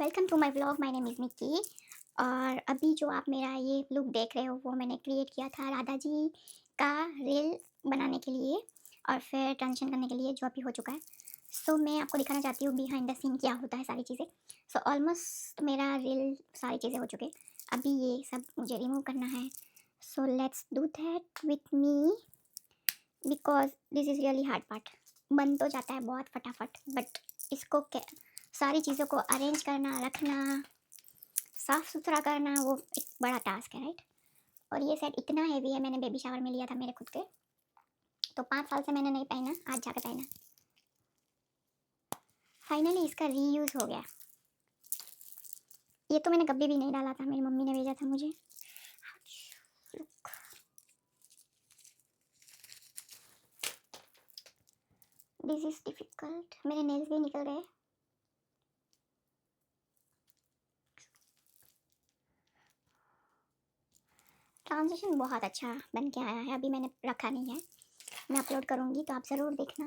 Welcome to my vlog. My name is Nikki. और अभी जो आप मेरा ये लुक देख रहे हो वो मैंने क्रिएट किया था राधा जी का रील बनाने के लिए और फिर ट्रांजिशन करने के लिए, जो अभी हो चुका है। सो मैं आपको दिखाना चाहती हूँ बिहाइंड द सीन क्या होता है सारी चीज़ें। सो ऑलमोस्ट मेरा रील सारी चीज़ें हो चुके, अभी ये सब मुझे रिमूव करना है। So let's do that with me because this is really hard part. बन तो जाता है बहुत फटाफट, बट इसको सारी चीज़ों को अरेंज करना, रखना, साफ़ सुथरा करना, वो एक बड़ा टास्क है, राइट। और ये सेट इतना हैवी है, मैंने बेबी शावर में लिया था मेरे खुद के, तो 5 साल से मैंने नहीं पहना, आज जाके पहना। फाइनली इसका रीयूज़ हो गया। ये तो मैंने कभी भी नहीं डाला था, मेरी मम्मी ने भेजा था मुझे। दिस इज़ डिफ़िकल्ट, मेरे नेल्स भी निकल गए। ट्रांजिशन बहुत अच्छा बन के आया है, अभी मैंने रखा नहीं है, मैं अपलोड करूँगी तो आप ज़रूर देखना।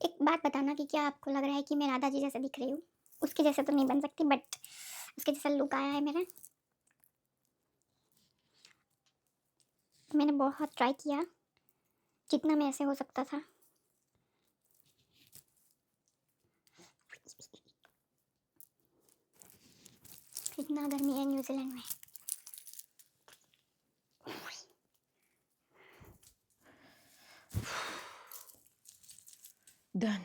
एक बात बताना कि क्या आपको लग रहा है कि मैं राधा जी जैसे दिख रही हूँ? उसके जैसे तो नहीं बन सकती, बट उसके जैसा लुक आया है मेरा। मैंने बहुत ट्राई किया जितना मैं ऐसे हो सकता था। इतना गर्मी है न्यूजीलैंड में। डन।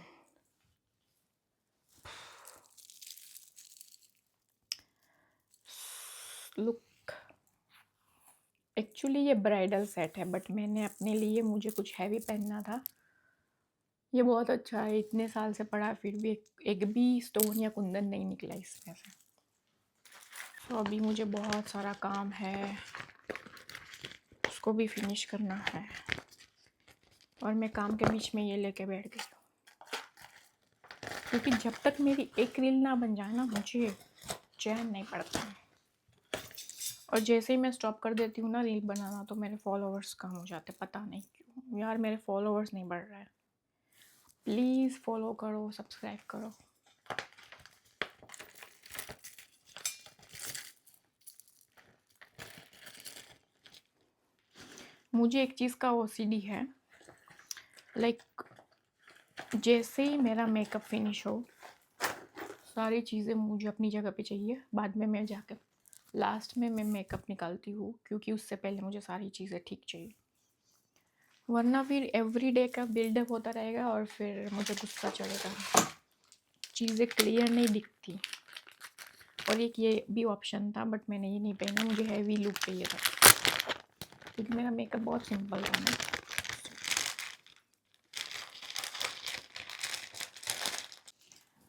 लुक, एक्चुअली ये ब्राइडल सेट है, बट मैंने अपने लिए मुझे कुछ हैवी पहनना था। ये बहुत अच्छा है, इतने साल से पड़ा फिर भी एक भी स्टोन या कुंदन नहीं निकला इसमें से। तो अभी मुझे बहुत सारा काम है, उसको भी फिनिश करना है, और मैं काम के बीच में ये लेके बैठ गई हूँ, क्योंकि जब तक मेरी एक रील ना बन जाए ना, मुझे चैन नहीं पड़ता। और जैसे ही मैं स्टॉप कर देती हूँ ना रील बनाना, तो मेरे फॉलोअर्स कम हो जाते, पता नहीं क्यों यार, मेरे फॉलोअर्स नहीं बढ़ रहे हैं। प्लीज़ फॉलो करो, सब्सक्राइब करो। मुझे एक चीज़ का ओसीडी है, लाइक जैसे ही मेरा मेकअप फिनिश हो, सारी चीज़ें मुझे अपनी जगह पे चाहिए, बाद में मैं जाकर लास्ट में मैं मेकअप निकालती हूँ, क्योंकि उससे पहले मुझे सारी चीज़ें ठीक चाहिए, वरना फिर एवरी डे का बिल्डअप होता रहेगा और फिर मुझे गुस्सा चढ़ेगा, चीज़ें क्लियर नहीं दिखती। और एक ये भी ऑप्शन था, बट मैंने ये नहीं पहना, मुझे हैवी लुक चाहिए था, क्योंकि मेरा मेकअप बहुत सिंपल था ना।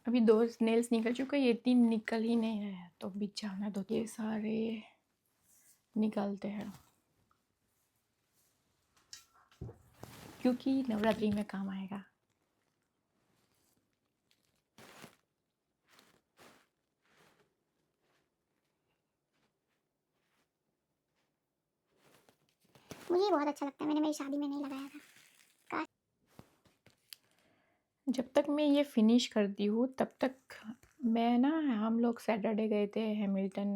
अभी 2 नेल्स निकल चुके, ये 3 निकल ही नहीं रहे हैं, तो बीच जाना, तो ये सारे निकालते हैं, क्योंकि नवरात्रि में काम आएगा। मुझे बहुत अच्छा लगता है, मैंने मेरी शादी में नहीं लगाया था। जब तक मैं ये फिनिश करती हूँ तब तक मैं ना, हम लोग सैटरडे गए थे हैमिल्टन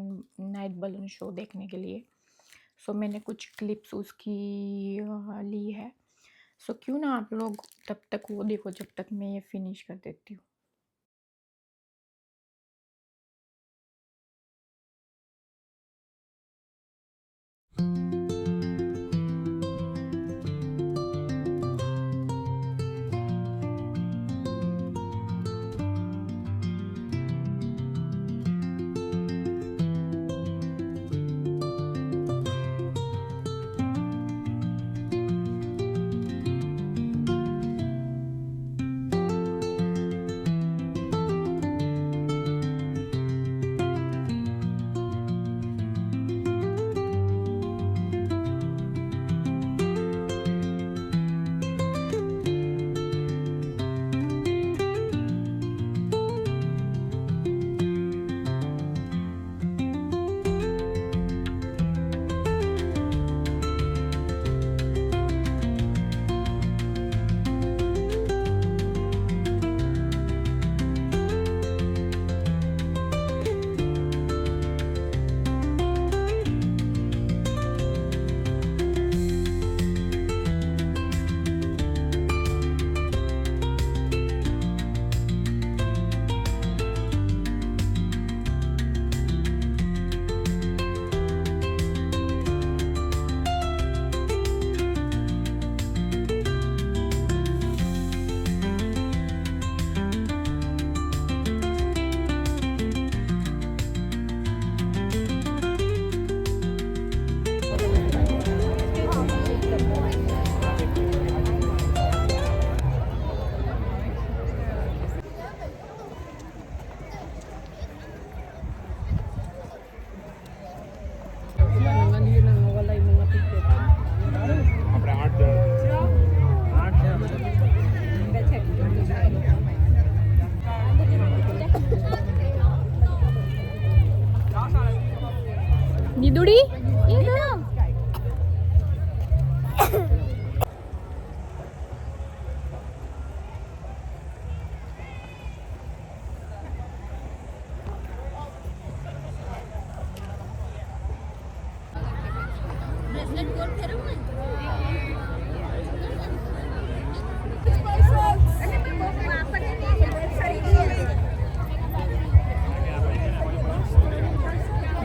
नाइट बलून शो देखने के लिए। सो मैंने कुछ क्लिप्स उसकी ली है। सो क्यों ना आप लोग तब तक वो देखो, जब तक मैं ये फिनिश कर देती हूँ।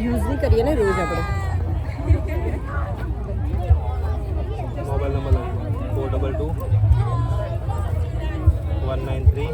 યુઝ નહીં કરીએ ને રોજ આપણે. Mobile number 422193.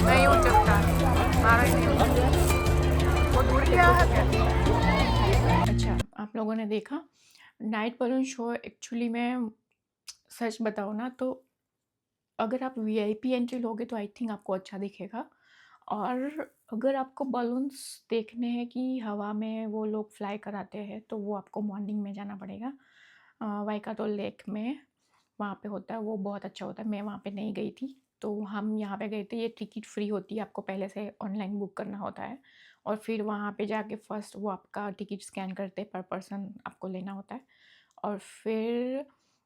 नहीं उठ सकता, मारा ही नहीं उठ, वो दूर गया है क्या? अच्छा, आप लोगों ने देखा नाइट बलून शो. एक्चुअली मैं सच बताऊँ ना तो अगर आप वीआईपी एंट्री लोगे तो आई थिंक आपको अच्छा दिखेगा, और अगर आपको बलून्स देखने हैं कि हवा में वो लोग फ्लाई कराते हैं तो वो आपको मॉर्निंग में जाना पड़ेगा. वाइकातो लेक में वहाँ पे होता है, वो बहुत अच्छा होता है. मैं वहाँ पे नहीं गई थी, तो हम यहाँ पे गए थे. ये टिकट फ्री होती है, आपको पहले से ऑनलाइन बुक करना होता है, और फिर वहाँ पे जाके फर्स्ट वो आपका टिकट स्कैन करते पर पर्सन आपको लेना होता है, और फिर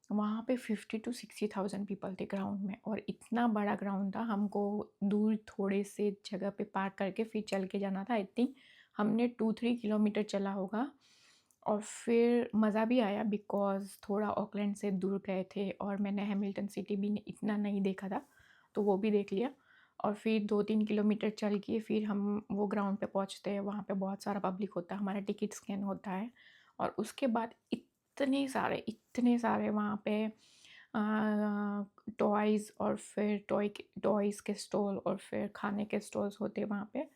वहाँ पे 50 to 60,000 पीपल थे ग्राउंड में, और इतना बड़ा ग्राउंड था. हमको दूर थोड़े से जगह पे पार्क करके फिर चल के जाना था. आई थिंक हमने 2-3 किलोमीटर चला होगा, और फिर मज़ा भी आया बिकॉज़ थोड़ा ऑकलैंड से दूर गए थे, और मैंने हैमिल्टन सिटी भी इतना नहीं देखा था, तो वो भी देख लिया. और फिर 2-3 किलोमीटर चल के फिर हम वो ग्राउंड पे पहुँचते हैं. वहाँ पे बहुत सारा पब्लिक होता है, हमारा टिकट स्कैन होता है, और उसके बाद इतने सारे वहाँ पे टॉयज़ और फिर टॉयज़ के स्टॉल और फिर खाने के स्टॉल्स होते हैं वहाँ पे.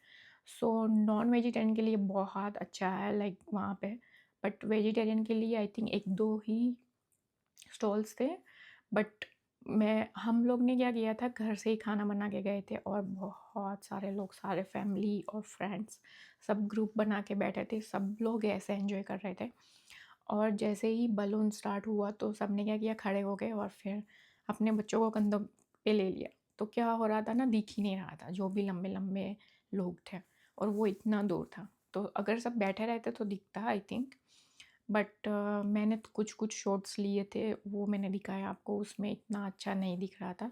सो नॉन वेजिटेरियन के लिए बहुत अच्छा है लाइक वहाँ पे, बट वेजिटेरियन के लिए आई थिंक 1-2 ही स्टॉल्स थे. बट हम लोग ने क्या किया था, घर से ही खाना बना के गए थे, और बहुत सारे लोग, सारे फैमिली और फ्रेंड्स सब ग्रुप बना के बैठे थे. सब लोग ऐसे एंजॉय कर रहे थे, और जैसे ही बलून स्टार्ट हुआ तो सब ने क्या किया, खड़े हो गए और फिर अपने बच्चों को कंधों पे ले लिया. तो क्या हो रहा था ना, दिख ही नहीं रहा था जो भी लंबे लंबे लोग थे, और वो इतना दूर था. तो अगर सब बैठे रहते तो दिखता आई थिंक, बट मैंने तो कुछ कुछ शॉट्स लिए थे, वो मैंने दिखाया आपको, उसमें इतना अच्छा नहीं दिख रहा था.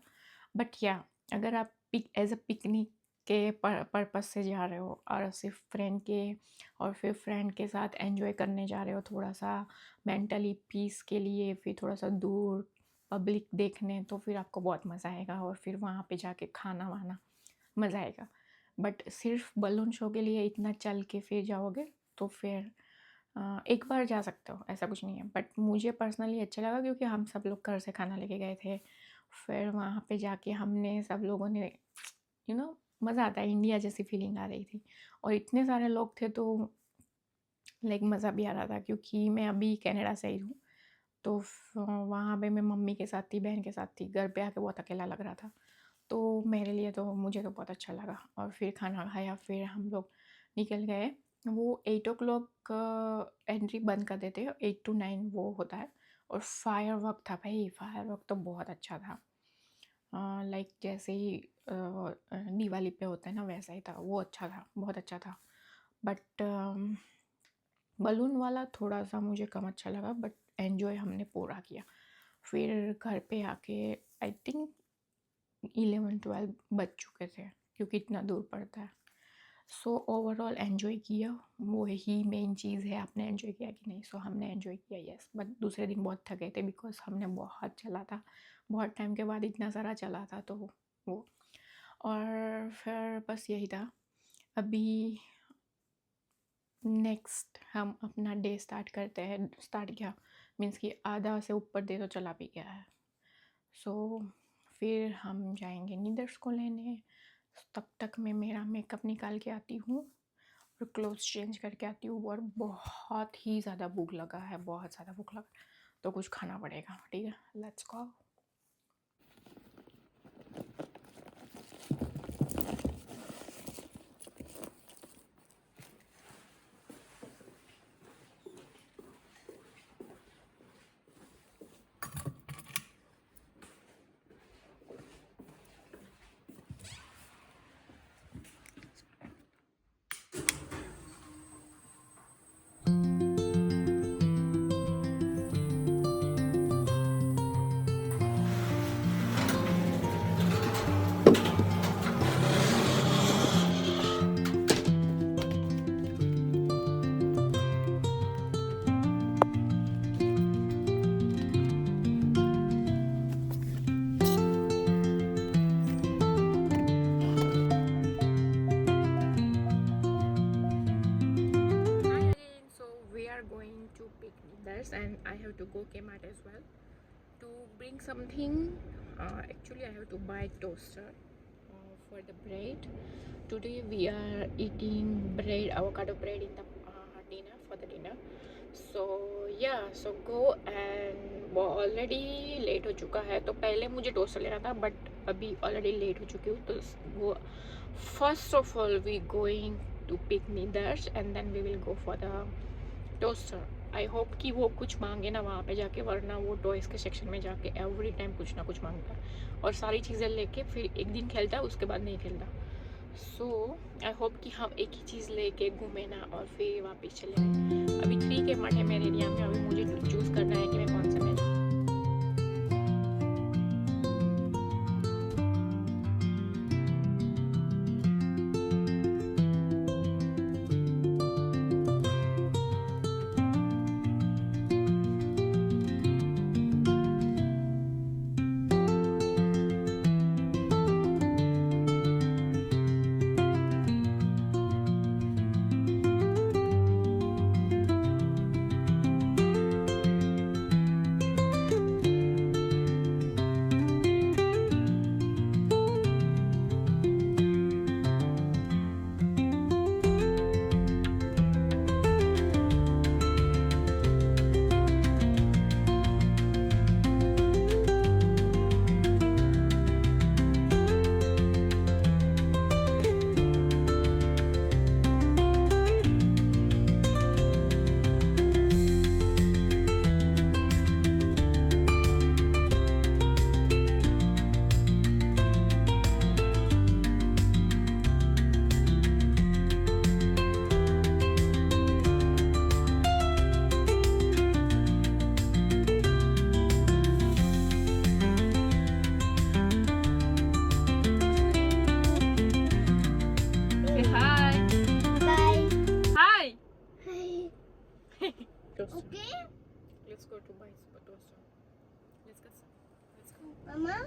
बट या अगर आप एज अ पिकनिक के पर्पस से जा रहे हो, और सिर्फ फ्रेंड के और फिर फ्रेंड के साथ एंजॉय करने जा रहे हो, थोड़ा सा मेंटली पीस के लिए, फिर थोड़ा सा दूर पब्लिक देखने, तो फिर आपको बहुत मज़ा आएगा, और फिर वहाँ पे जाके खाना वाना मज़ा आएगा. बट सिर्फ बलून शो के लिए इतना चल के फिर जाओगे तो फिर एक बार जा सकते हो, ऐसा कुछ नहीं है. बट मुझे पर्सनली अच्छा लगा क्योंकि हम सब लोग घर से खाना लेके गए थे. फिर वहाँ पे जाके हमने सब लोगों ने मज़ा आता है, इंडिया जैसी फीलिंग आ रही थी, और इतने सारे लोग थे तो लाइक मज़ा भी आ रहा था, क्योंकि मैं अभी कनाडा से ही हूँ. तो वहाँ पे मैं मम्मी के साथ थी, बहन के साथ थी. घर पे आके बहुत अकेला लग रहा था, तो मेरे लिए तो मुझे तो बहुत अच्छा लगा. और फिर खाना खाया, फिर हम लोग निकल गए. वो 8 o'clock एंट्री बंद कर देते हैं, 8 to 9 वो होता है. और फायर वर्क था भाई, फायर वर्क तो बहुत अच्छा था. लाइक जैसे ही दिवाली पे होता है ना, वैसा ही था. वो अच्छा था, बहुत अच्छा था. बट बलून वाला थोड़ा सा मुझे कम अच्छा लगा, बट एन्जॉय हमने पूरा किया. फिर घर पे आके आई थिंक 11-12 बज चुके थे, क्योंकि इतना दूर पड़ता है. सो ओवरऑल एन्जॉय किया, वो ही मेन चीज़ है. आपने एन्जॉय किया कि नहीं? सो हमने एन्जॉय किया, यस. बट दूसरे दिन बहुत थके थे बिकॉज हमने बहुत चला था, बहुत टाइम के बाद इतना सारा चला था, तो वो. और फिर बस यही था. अभी नेक्स्ट हम अपना डे स्टार्ट करते हैं। स्टार्ट क्या मीन्स कि आधा से ऊपर डे तो चला भी गया है। सो फिर हम जाएंगे नीदर्स को लेने। तब तक मैं मेरा मेकअप निकाल के आती हूँ और क्लोथ्स चेंज करके आती हूँ। और बहुत ही ज़्यादा भूख लगा है, बहुत ज़्यादा भूख लगा, तो कुछ खाना पड़ेगा। ठीक है, let's go. Going to pick Needers and I have to go Kmart as well to bring something. Actually, I have to buy toaster for the bread. Today we are eating bread, avocado bread in the dinner for the dinner. So yeah, so go and वो already late हो चुका है, तो पहले मुझे toaster लेना था but अभी ऑलरेडी लेट हो चुकी हूँ। तो वो first of all we going to pick nethers and then we will go for the toaster. I hope कि वो कुछ मांगे ना वहाँ पे जाके, वरना वो टॉयज़ के सेक्शन में जाके एवरी टाइम कुछ ना कुछ मांगता है और सारी चीज़ें लेके फिर एक दिन खेलता है, उसके बाद नहीं खेलता। सो आई होप कि हम एक ही चीज़ लेके घूमे ना और फिर वापस चले आए। अभी 3 Kmart है मेरे एरिया में, अभी मुझे चूज़ करना है कि मैं कौन सा मैं Okay, Let's go to buy toaster. Let's go. Let's go. Mama.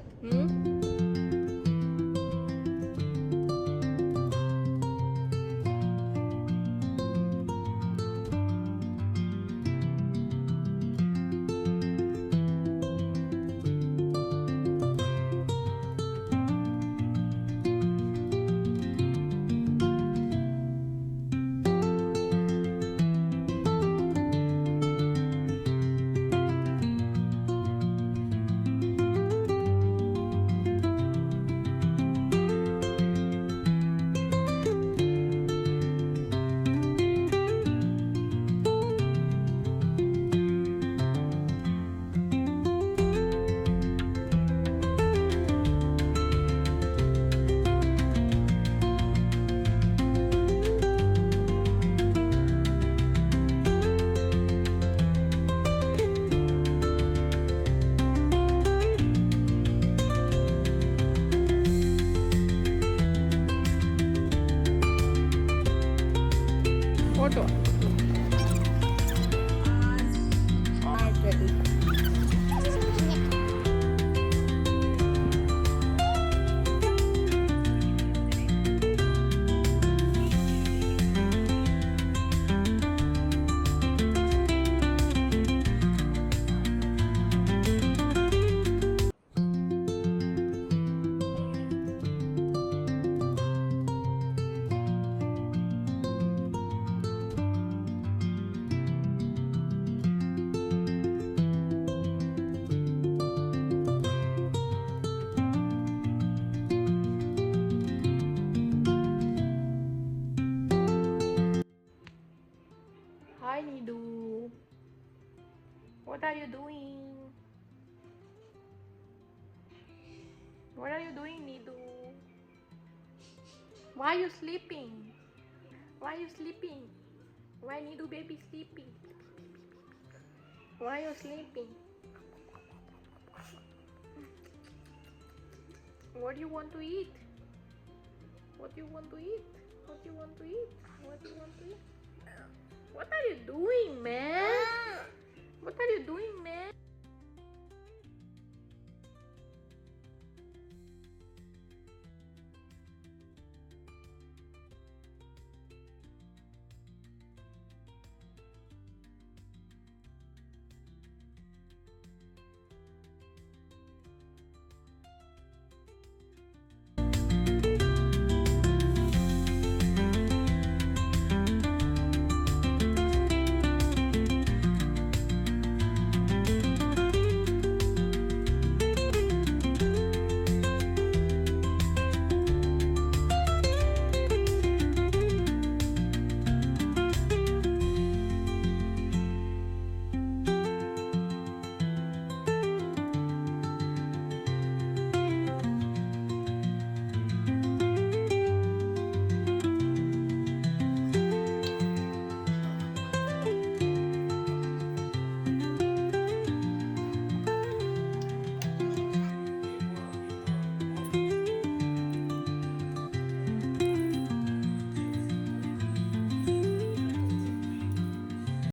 What are you doing? What are you doing, Nidu? Why are you sleeping? Why are you sleeping? Why Nidu baby sleeping? Why are you sleeping? What do you want to eat? What do you want to eat? What do you want to eat? What do you want to eat? What are you doing, man? What are you doing, man?